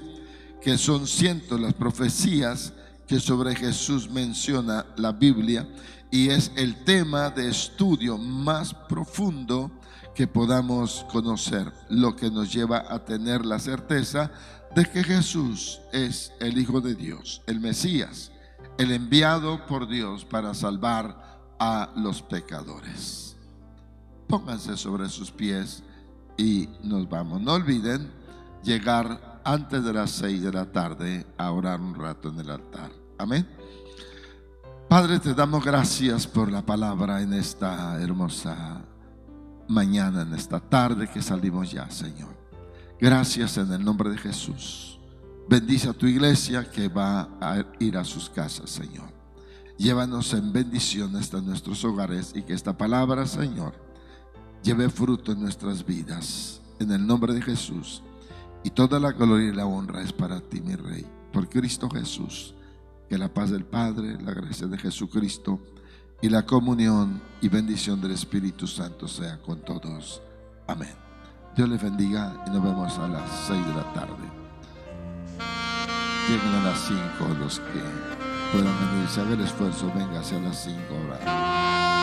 que son cientos las profecías que sobre Jesús menciona la Biblia, y es el tema de estudio más profundo que podamos conocer, lo que nos lleva a tener la certeza de que Jesús es el Hijo de Dios, el Mesías, el enviado por Dios para salvar a los pecadores. Pónganse sobre sus pies y nos vamos. No olviden llegar antes de las 6 de la tarde a orar un rato en el altar. Amén. Padre, te damos gracias por la palabra en esta hermosa mañana, en esta tarde que salimos ya, Señor. Gracias en el nombre de Jesús. Bendice a tu iglesia que va a ir a sus casas, Señor. Llévanos en bendición hasta nuestros hogares, y que esta palabra, Señor, lleve fruto en nuestras vidas, en el nombre de Jesús. Y toda la gloria y la honra es para ti, mi Rey, por Cristo Jesús. Que la paz del Padre, la gracia de Jesucristo y la comunión y bendición del Espíritu Santo sea con todos. Amén. Dios les bendiga y nos vemos a las 6 de la tarde. Lleguen a las 5 los que puedan venir. Si haga el esfuerzo, venga hacia las 5 horas.